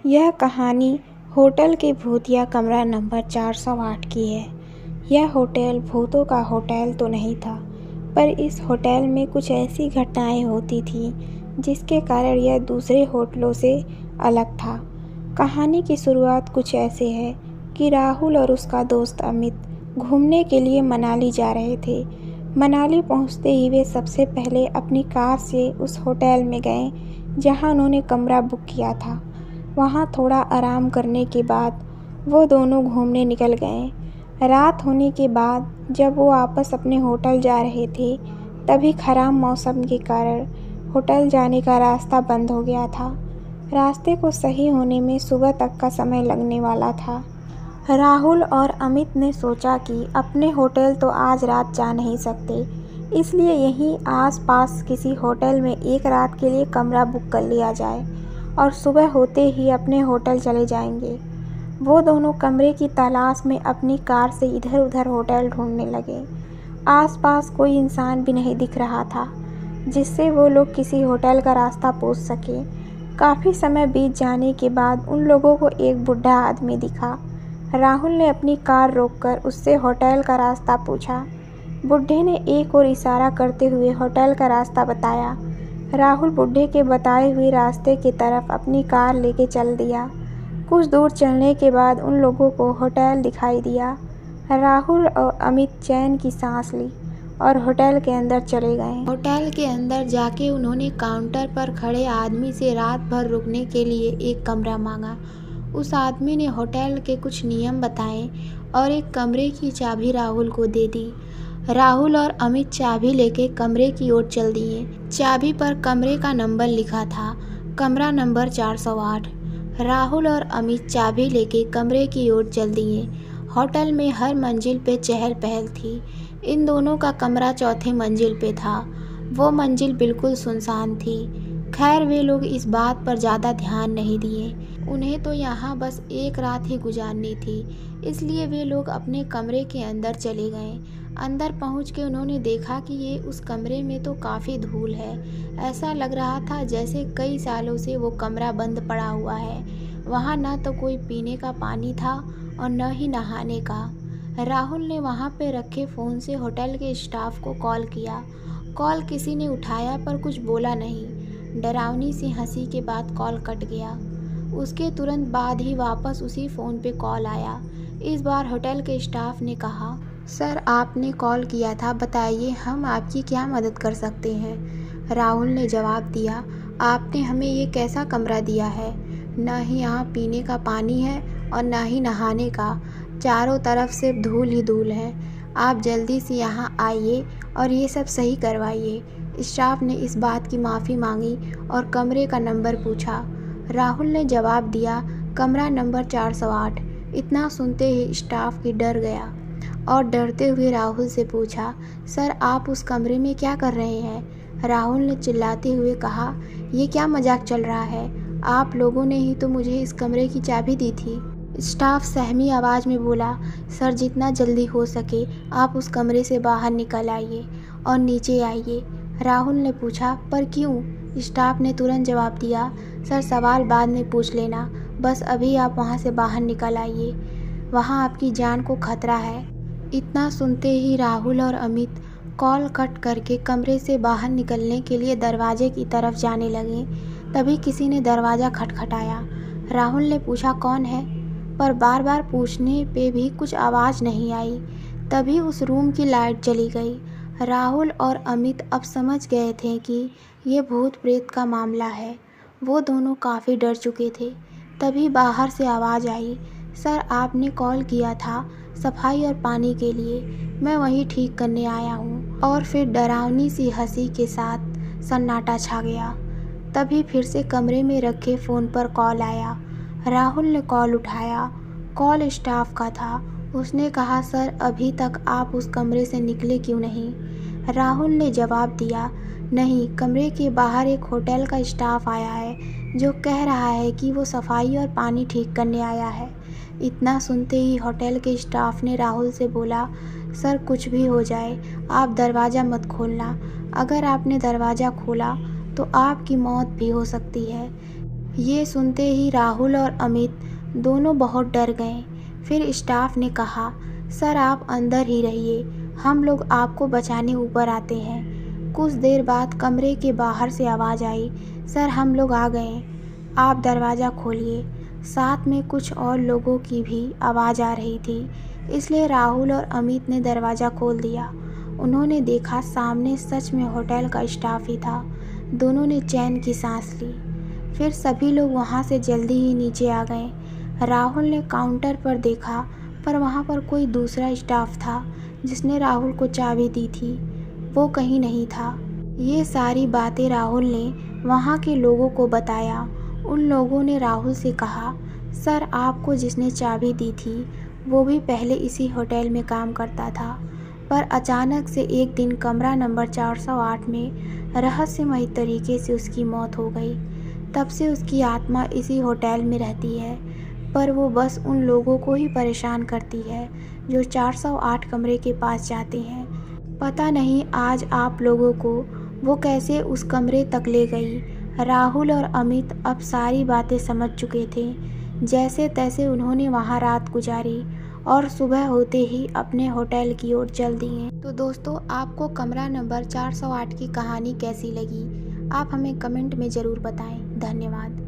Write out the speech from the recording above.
यह कहानी होटल के भूतिया कमरा नंबर 408 की है। यह होटल भूतों का होटल तो नहीं था, पर इस होटल में कुछ ऐसी घटनाएं होती थीं जिसके कारण यह दूसरे होटलों से अलग था। कहानी की शुरुआत कुछ ऐसे है कि राहुल और उसका दोस्त अमित घूमने के लिए मनाली जा रहे थे। मनाली पहुंचते ही वे सबसे पहले अपनी कार से उस होटल में गए जहां उन्होंने कमरा बुक किया था। वहाँ थोड़ा आराम करने के बाद वो दोनों घूमने निकल गए। रात होने के बाद जब वो वापस अपने होटल जा रहे थे, तभी खराब मौसम के कारण होटल जाने का रास्ता बंद हो गया था। रास्ते को सही होने में सुबह तक का समय लगने वाला था। राहुल और अमित ने सोचा कि अपने होटल तो आज रात जा नहीं सकते, इसलिए यहीं आस-पास किसी होटल में एक रात के लिए कमरा बुक कर लिया जाए और सुबह होते ही अपने होटल चले जाएंगे। वो दोनों कमरे की तलाश में अपनी कार से इधर-उधर होटल ढूंढने लगे। आसपास कोई इंसान भी नहीं दिख रहा था जिससे वो लोग किसी होटल का रास्ता पूछ सके। काफ़ी समय बीत जाने के बाद उन लोगों को एक बूढ़ा आदमी दिखा। राहुल ने अपनी कार रोककर उससे होटल का रास्ता पूछा। बूढ़े ने एक और इशारा करते हुए होटल का रास्ता बताया। राहुल बूढ़े के बताए हुए रास्ते की तरफ अपनी कार लेके चल दिया। कुछ दूर चलने के बाद उन लोगों को होटल दिखाई दिया। राहुल और अमित चैन की सांस ली और होटल के अंदर चले गए। होटल के अंदर जाके उन्होंने काउंटर पर खड़े आदमी से रात भर रुकने के लिए एक कमरा मांगा। उस आदमी ने होटल के कुछ नियम बताए और एक कमरे की चाबी राहुल को दे दी। राहुल और अमित चाबी लेके कमरे की ओर चल दिए। चाबी पर कमरे का नंबर लिखा था, कमरा नंबर 408। राहुल और अमित चाबी लेके कमरे की ओर चल दिए। होटल में हर मंजिल पे चहल पहल थी। इन दोनों का कमरा चौथे मंजिल पे था। वो मंजिल बिल्कुल सुनसान थी। खैर वे लोग इस बात पर ज़्यादा ध्यान नहीं दिए। उन्हें तो यहाँ बस एक रात ही गुजारनी थी, इसलिए वे लोग अपने कमरे के अंदर चले गए। अंदर पहुँच के उन्होंने देखा कि ये उस कमरे में तो काफ़ी धूल है। ऐसा लग रहा था जैसे कई सालों से वो कमरा बंद पड़ा हुआ है। वहाँ न तो कोई पीने का पानी था और न ही नहाने का। राहुल ने वहाँ पे रखे फ़ोन से होटल के स्टाफ को कॉल किया। कॉल किसी ने उठाया पर कुछ बोला नहीं। डरावनी सी हंसी के बाद कॉल कट गया। उसके तुरंत बाद ही वापस उसी फ़ोन पे कॉल आया। इस बार होटल के स्टाफ ने कहा, सर आपने कॉल किया था, बताइए हम आपकी क्या मदद कर सकते हैं। राहुल ने जवाब दिया, आपने हमें ये कैसा कमरा दिया है। न ही यहाँ पीने का पानी है और न ही नहाने का। चारों तरफ सिर्फ धूल ही धूल है। आप जल्दी से यहाँ आइए और ये सब सही करवाइए। स्टाफ ने इस बात की माफ़ी मांगी और कमरे का नंबर पूछा। राहुल ने जवाब दिया, कमरा नंबर 408। इतना सुनते ही स्टाफ की डर गया और डरते हुए राहुल से पूछा, सर आप उस कमरे में क्या कर रहे हैं। राहुल ने चिल्लाते हुए कहा, ये क्या मजाक चल रहा है, आप लोगों ने ही तो मुझे इस कमरे की चाबी दी थी। स्टाफ सहमी आवाज़ में बोला, सर जितना जल्दी हो सके आप उस कमरे से बाहर निकल आइए और नीचे आइए। राहुल ने पूछा, पर क्यों। स्टाफ ने तुरंत जवाब दिया, सर सवाल बाद में पूछ लेना, बस अभी आप वहाँ से बाहर निकल आइए, वहाँ आपकी जान को खतरा है। इतना सुनते ही राहुल और अमित कॉल कट करके कमरे से बाहर निकलने के लिए दरवाजे की तरफ जाने लगे। तभी किसी ने दरवाज़ा खटखटाया। राहुल ने पूछा, कौन है, पर बार बार पूछने पे भी कुछ आवाज़ नहीं आई। तभी उस रूम की लाइट चली गई। राहुल और अमित अब समझ गए थे कि ये भूत प्रेत का मामला है। वो दोनों काफ़ी डर चुके थे। तभी बाहर से आवाज़ आई, सर आपने कॉल किया था सफाई और पानी के लिए, मैं वही ठीक करने आया हूँ। और फिर डरावनी सी हंसी के साथ सन्नाटा छा गया। तभी फिर से कमरे में रखे फ़ोन पर कॉल आया। राहुल ने कॉल उठाया। कॉल स्टाफ का था। उसने कहा, सर अभी तक आप उस कमरे से निकले क्यों नहीं। राहुल ने जवाब दिया, नहीं, कमरे के बाहर एक होटल का स्टाफ आया है जो कह रहा है कि वो सफाई और पानी ठीक करने आया है। इतना सुनते ही होटल के स्टाफ ने राहुल से बोला, सर कुछ भी हो जाए आप दरवाज़ा मत खोलना। अगर आपने दरवाज़ा खोला तो आपकी मौत भी हो सकती है। ये सुनते ही राहुल और अमित दोनों बहुत डर गए। फिर स्टाफ ने कहा, सर आप अंदर ही रहिए, हम लोग आपको बचाने ऊपर आते हैं। कुछ देर बाद कमरे के बाहर से आवाज़ आई, सर हम लोग आ गए, आप दरवाज़ा खोलिए। साथ में कुछ और लोगों की भी आवाज़ आ रही थी, इसलिए राहुल और अमित ने दरवाज़ा खोल दिया। उन्होंने देखा सामने सच में होटल का स्टाफ ही था। दोनों ने चैन की सांस ली। फिर सभी लोग वहाँ से जल्दी ही नीचे आ गए। राहुल ने काउंटर पर देखा, पर वहाँ पर कोई दूसरा स्टाफ था जिसने राहुल को चाबी दी थी, वो कहीं नहीं था। ये सारी बातें राहुल ने वहाँ के लोगों को बताया। उन लोगों ने राहुल से कहा, सर आपको जिसने चाबी दी थी वो भी पहले इसी होटल में काम करता था, पर अचानक से एक दिन कमरा नंबर 408 में रहस्यमयी तरीके से उसकी मौत हो गई। तब से उसकी आत्मा इसी होटल में रहती है, पर वो बस उन लोगों को ही परेशान करती है जो 408 कमरे के पास जाते हैं। पता नहीं आज आप लोगों को वो कैसे उस कमरे तक ले गई। राहुल और अमित अब सारी बातें समझ चुके थे। जैसे तैसे उन्होंने वहाँ रात गुजारी और सुबह होते ही अपने होटल की ओर चल दिए। तो दोस्तों, आपको कमरा नंबर 408 की कहानी कैसी लगी? आप हमें कमेंट में ज़रूर बताएं। धन्यवाद।